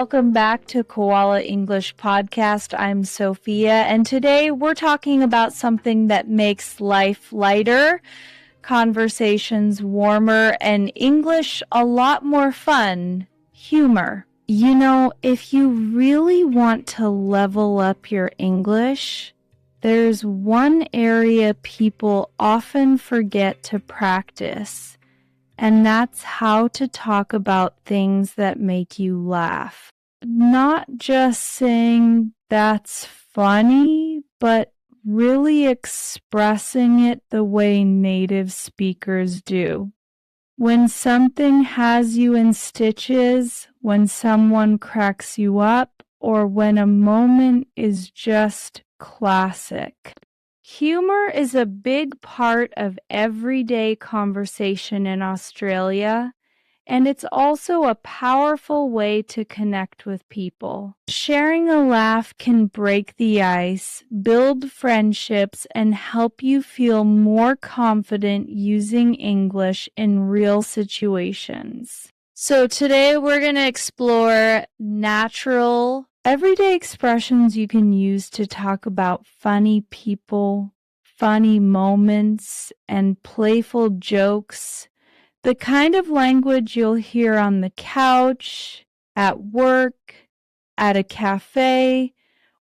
Welcome back to Koala English Podcast. I'm Sophia, and today we're talking about something that makes life lighter, conversations warmer, and English a lot more fun: humor. You know, if you really want to level up your English, there's one area people often forget to practice, and that's how to talk about things that make you laugh. Not just saying that's funny, but really expressing it the way native speakers do. When something has you in stitches, when someone cracks you up, or when a moment is just classic. Humor is a big part of everyday conversation in Australia, and it's also a powerful way to connect with people. Sharing a laugh can break the ice, build friendships, and help you feel more confident using English in real situations. So today we're going to explore natural, everyday expressions you can use to talk about funny people, funny moments, and playful jokes. The kind of language you'll hear on the couch, at work, at a cafe,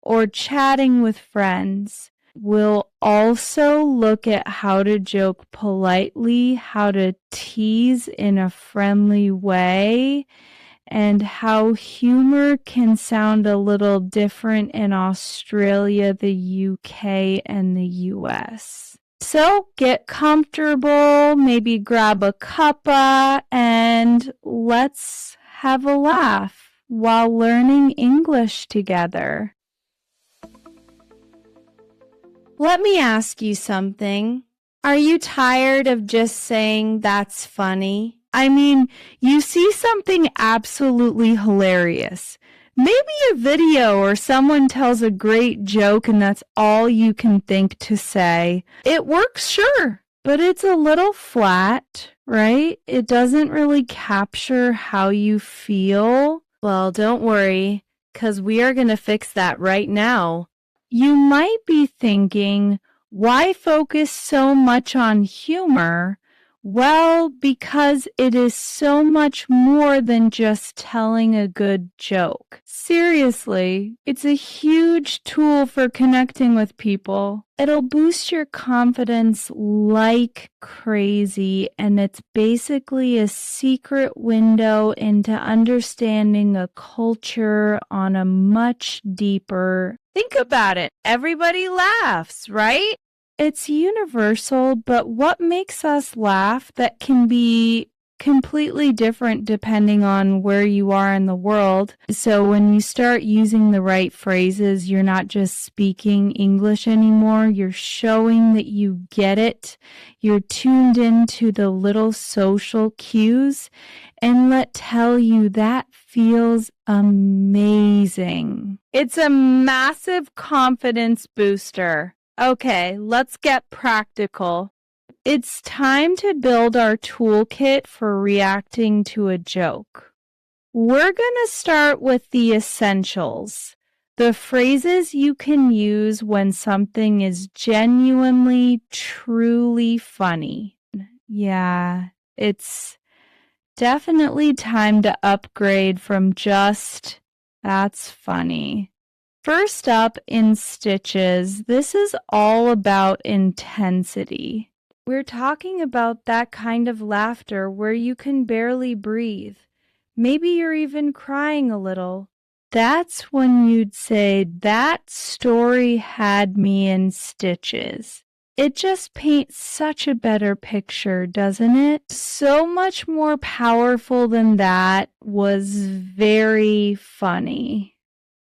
or chatting with friends. We'll also look at how to joke politely, how to tease in a friendly way, and how humor can sound a little different in Australia, the UK, and the US. So get comfortable, maybe grab a cuppa, and let's have a laugh while learning English together. Let me ask you something. Are you tired of just saying that's funny? I mean, you see something absolutely hilarious. Maybe a video or someone tells a great joke and that's all you can think to say. It works, sure, but it's a little flat, right? It doesn't really capture how you feel. Well, don't worry, 'cause we are going to fix that right now. You might be thinking, why focus so much on humor? Well, because it is so much more than just telling a good joke. Seriously, it's a huge tool for connecting with people. It'll boost your confidence like crazy, and it's basically a secret window into understanding a culture on a much deeper. Think about it. Everybody laughs, right? It's universal, but what makes us laugh that can be completely different depending on where you are in the world. So when you start using the right phrases, you're not just speaking English anymore. You're showing that you get it. You're tuned into the little social cues. And let tell you, that feels amazing. It's a massive confidence booster. Okay, let's get practical. It's time to build our toolkit for reacting to a joke. We're going to start with the essentials, the phrases you can use when something is genuinely, truly funny. Yeah, it's definitely time to upgrade from just, that's funny. First up, in stitches, this is all about intensity. We're talking about that kind of laughter where you can barely breathe. Maybe you're even crying a little. That's when you'd say, that story had me in stitches. It just paints such a better picture, doesn't it? So much more powerful than that was very funny.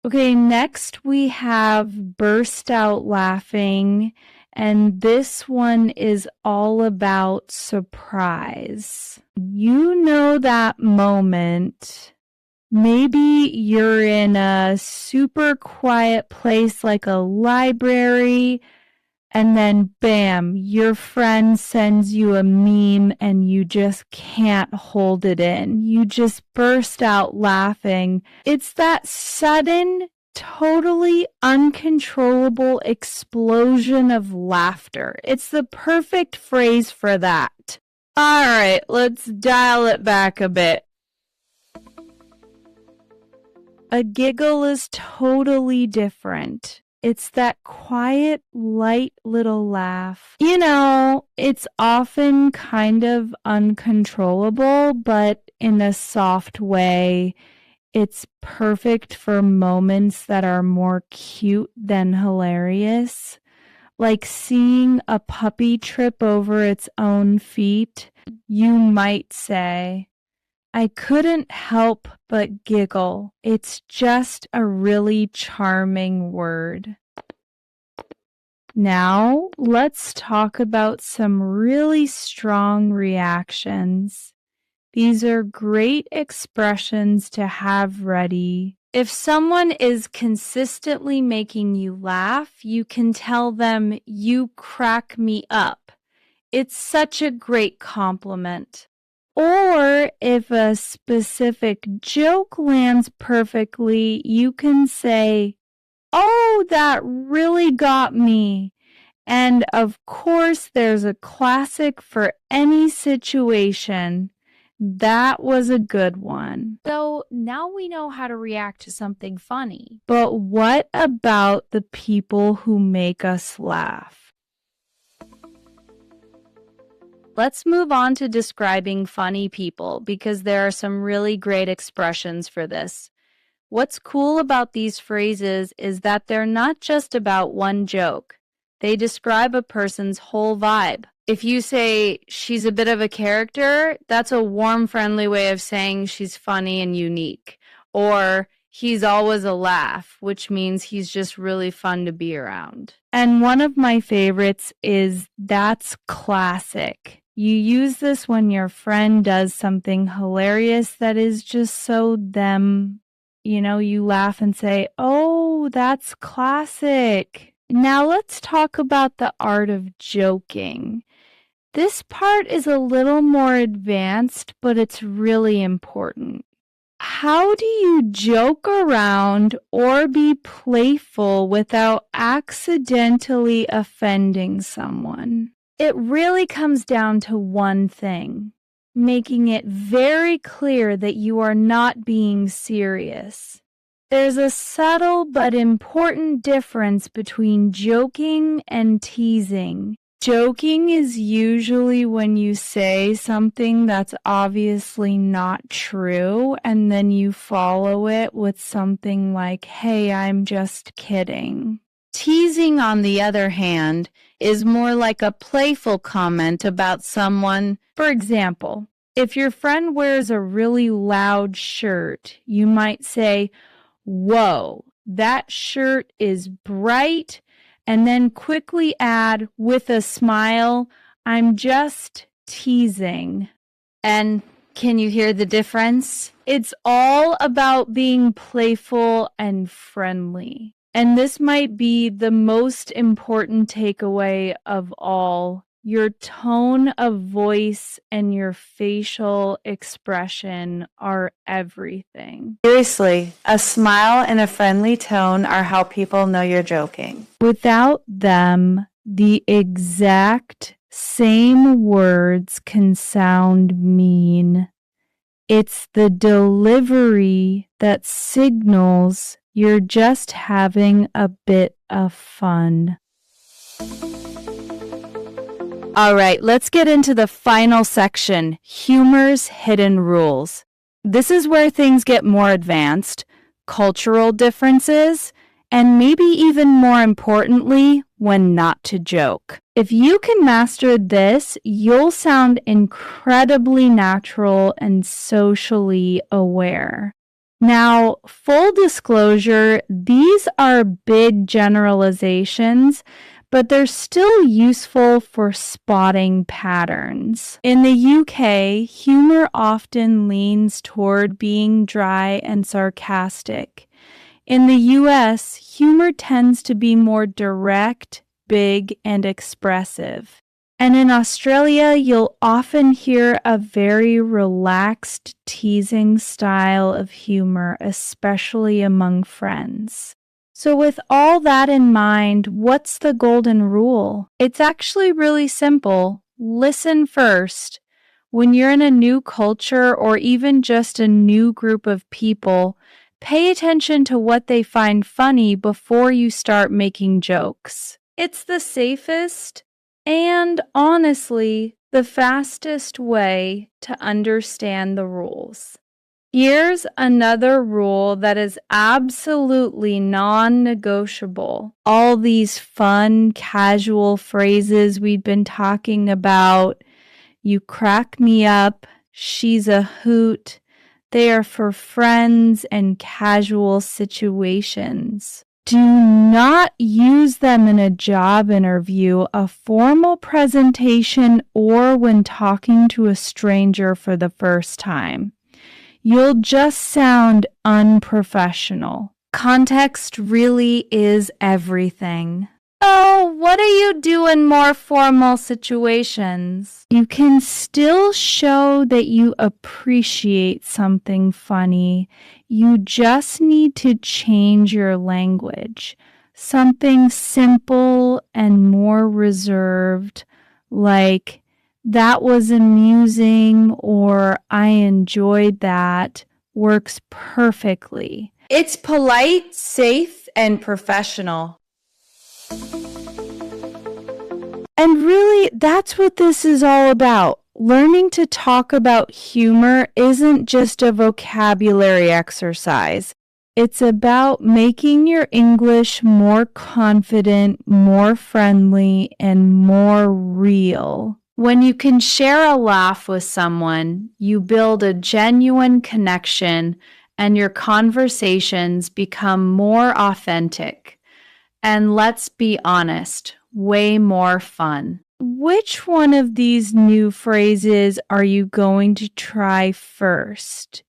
Okay, next we have burst out laughing, and this one is all about surprise. You know that moment. Maybe you're in a super quiet place like a library, And then, bam, your friend sends you a meme and you just can't hold it in. You just burst out laughing. It's that sudden, totally uncontrollable explosion of laughter. It's the perfect phrase for that. All right, let's dial it back a bit. A giggle is totally different. It's that quiet, light little laugh. You know, it's often kind of uncontrollable, but in a soft way. It's perfect for moments that are more cute than hilarious. Like seeing a puppy trip over its own feet, you might say, I couldn't help but giggle. It's just a really charming word. Now, let's talk about some really strong reactions. These are great expressions to have ready. If someone is consistently making you laugh, you can tell them, "You crack me up." It's such a great compliment. Or if a specific joke lands perfectly, you can say, "Oh, that really got me." And of course, there's a classic for any situation. That was a good one. So now we know how to react to something funny. But what about the people who make us laugh? Let's move on to describing funny people because there are some really great expressions for this. What's cool about these phrases is that they're not just about one joke. They describe a person's whole vibe. If you say she's a bit of a character, that's a warm, friendly way of saying she's funny and unique. Or he's always a laugh, which means he's just really fun to be around. And one of my favorites is "that's classic." You use this when your friend does something hilarious that is just so them. You know, you laugh and say, "Oh, that's classic." Now let's talk about the art of joking. This part is a little more advanced, but it's really important. How do you joke around or be playful without accidentally offending someone? It really comes down to one thing: making it very clear that you are not being serious. There's a subtle but important difference between joking and teasing. Joking is usually when you say something that's obviously not true and then you follow it with something like, "Hey, I'm just kidding." Teasing, on the other hand, is more like a playful comment about someone. For example, if your friend wears a really loud shirt, you might say, "Whoa, that shirt is bright," and then quickly add with a smile, "I'm just teasing." And can you hear the difference? It's all about being playful and friendly. And this might be the most important takeaway of all. Your tone of voice and your facial expression are everything. Seriously, a smile and a friendly tone are how people know you're joking. Without them, the exact same words can sound mean. It's the delivery that signals you're just having a bit of fun. All right, let's get into the final section, humor's hidden rules. This is where things get more advanced, cultural differences, and maybe even more importantly, when not to joke. If you can master this, you'll sound incredibly natural and socially aware. Now, full disclosure, these are big generalizations, but they're still useful for spotting patterns. In the UK, humor often leans toward being dry and sarcastic. In the US, humor tends to be more direct big and expressive. And in Australia, you'll often hear a very relaxed, teasing style of humor, especially among friends. So with all that in mind, what's the golden rule? It's actually really simple. Listen first. When you're in a new culture or even just a new group of people, pay attention to what they find funny before you start making jokes. It's the safest and, honestly, the fastest way to understand the rules. Here's another rule that is absolutely non-negotiable. All these fun, casual phrases we've been talking about, you crack me up, she's a hoot, they are for friends and casual situations. Do not use them in a job interview, a formal presentation, or when talking to a stranger for the first time. You'll just sound unprofessional. Context really is everything. Oh, what do you do in more formal situations? You can still show that you appreciate something funny. You just need to change your language. Something simple and more reserved, like, that was amusing or I enjoyed that, works perfectly. It's polite, safe, and professional. And really, that's what this is all about. Learning to talk about humor isn't just a vocabulary exercise. It's about making your English more confident, more friendly, and more real. When you can share a laugh with someone, you build a genuine connection and your conversations become more authentic. And let's be honest, way more fun. Which one of these new phrases are you going to try first?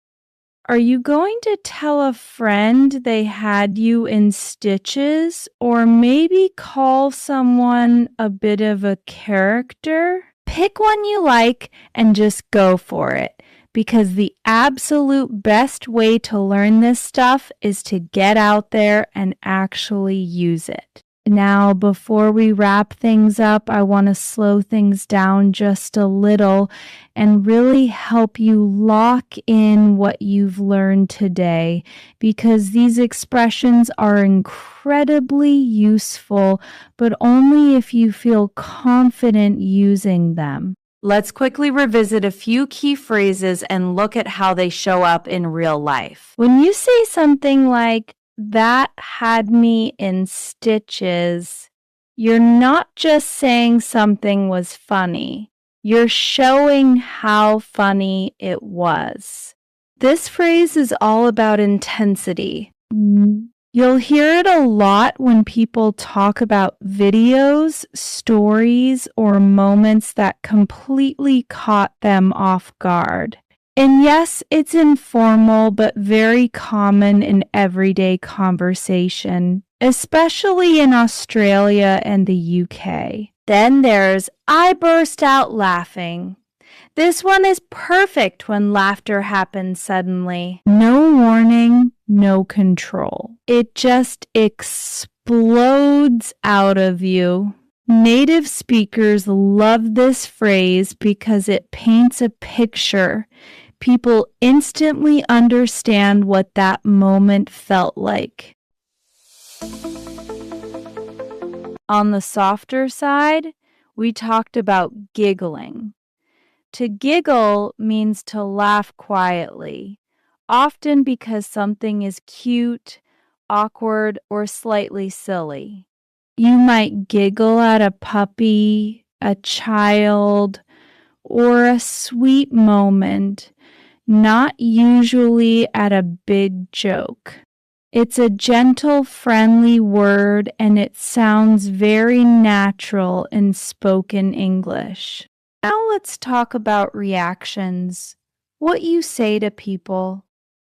Are you going to tell a friend they had you in stitches, or maybe call someone a bit of a character? Pick one you like and just go for it, because the absolute best way to learn this stuff is to get out there and actually use it. Now, before we wrap things up, I want to slow things down just a little and really help you lock in what you've learned today, because these expressions are incredibly useful, but only if you feel confident using them. Let's quickly revisit a few key phrases and look at how they show up in real life. When you say something like, "That had me in stitches," you're not just saying something was funny. You're showing how funny it was. This phrase is all about intensity. You'll hear it a lot when people talk about videos, stories, or moments that completely caught them off guard. And yes, it's informal, but very common in everyday conversation, especially in Australia and the UK. Then there's, "I burst out laughing." This one is perfect when laughter happens suddenly. No warning, no control. It just explodes out of you. Native speakers love this phrase because it paints a picture. People instantly understand what that moment felt like. On the softer side, we talked about giggling. To giggle means to laugh quietly, often because something is cute, awkward, or slightly silly. You might giggle at a puppy, a child, or a sweet moment, not usually at a big joke. It's a gentle, friendly word, and it sounds very natural in spoken English. Now let's talk about reactions. What you say to people.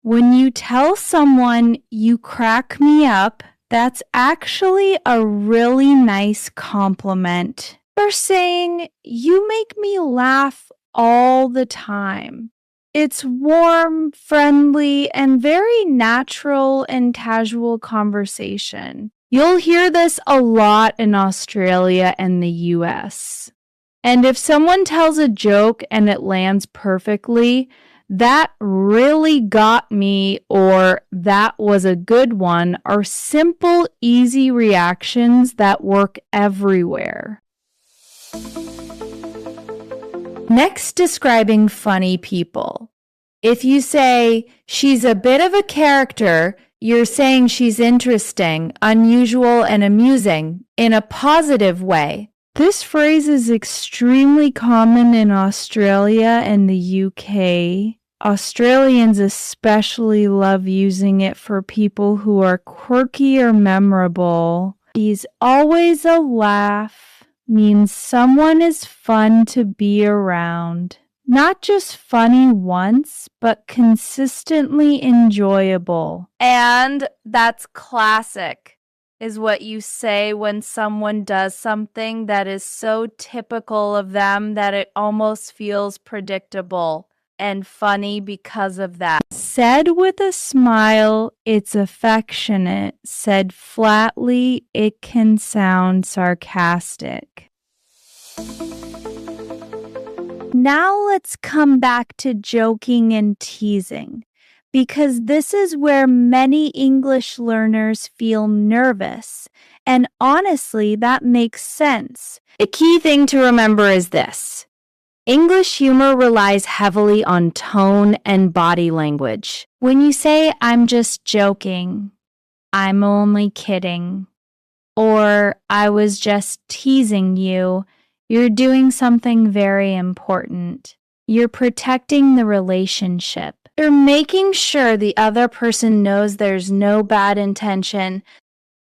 When you tell someone, "You crack me up," That's actually a really nice compliment. They're saying, "You make me laugh all the time." It's warm, friendly, and very natural and casual conversation. You'll hear this a lot in Australia and the US. And if someone tells a joke and it lands perfectly, "That really got me," or "That was a good one," are simple, easy reactions that work everywhere. Next, describing funny people. If you say, "She's a bit of a character," you're saying she's interesting, unusual, and amusing in a positive way. This phrase is extremely common in Australia and the UK. Australians especially love using it for people who are quirky or memorable. "She's always a laugh" means someone is fun to be around. Not just funny once, but consistently enjoyable. And that's classic, is what you say when someone does something that is so typical of them that it almost feels predictable and funny because of that. Said with a smile, it's affectionate. Said flatly, it can sound sarcastic. Now let's come back to joking and teasing, because this is where many English learners feel nervous, and honestly, that makes sense. The key thing to remember is this: English humor relies heavily on tone and body language. When you say, "I'm just joking," "I'm only kidding," or "I was just teasing you," you're doing something very important. You're protecting the relationship. You're making sure the other person knows there's no bad intention.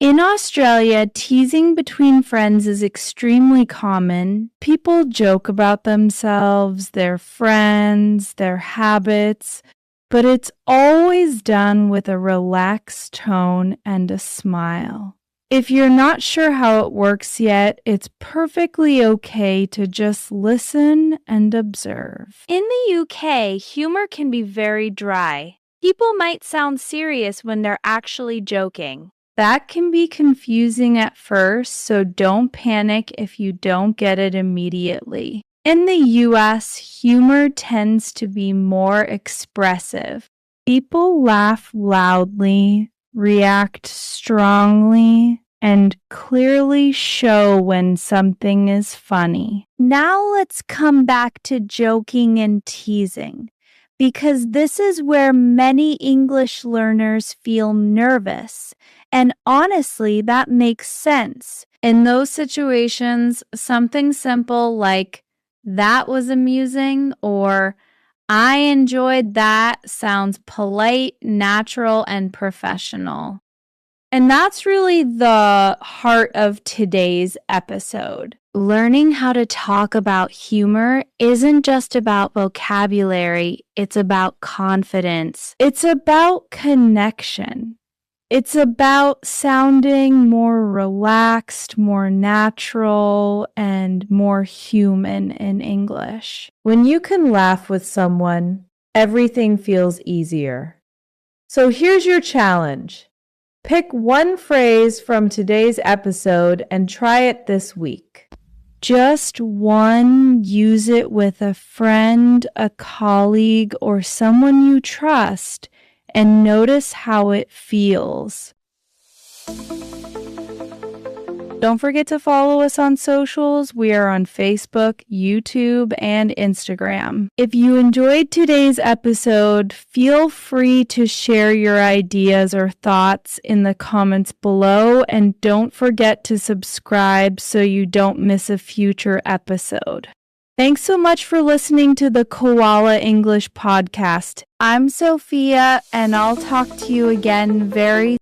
In Australia, teasing between friends is extremely common. People joke about themselves, their friends, their habits, but it's always done with a relaxed tone and a smile. If you're not sure how it works yet, it's perfectly okay to just listen and observe. In the UK, humor can be very dry. People might sound serious when they're actually joking. That can be confusing at first, so don't panic if you don't get it immediately. In the US, humor tends to be more expressive. People laugh loudly, react strongly, and clearly show when something is funny. Now let's come back to joking and teasing, because this is where many English learners feel nervous, and honestly, that makes sense. In those situations, something simple like "That was amusing" or "I enjoyed that" sounds polite, natural, and professional. And that's really the heart of today's episode. Learning how to talk about humor isn't just about vocabulary, it's about confidence. It's about connection. It's about sounding more relaxed, more natural, and more human in English. When you can laugh with someone, everything feels easier. So here's your challenge. Pick one phrase from today's episode and try it this week. Just one. Use it with a friend, a colleague, or someone you trust, and notice how it feels. Don't forget to follow us on socials. We are on Facebook, YouTube, and Instagram. If you enjoyed today's episode, feel free to share your ideas or thoughts in the comments below, and don't forget to subscribe so you don't miss a future episode. Thanks so much for listening to the Koala English Podcast. I'm Sophia, and I'll talk to you again very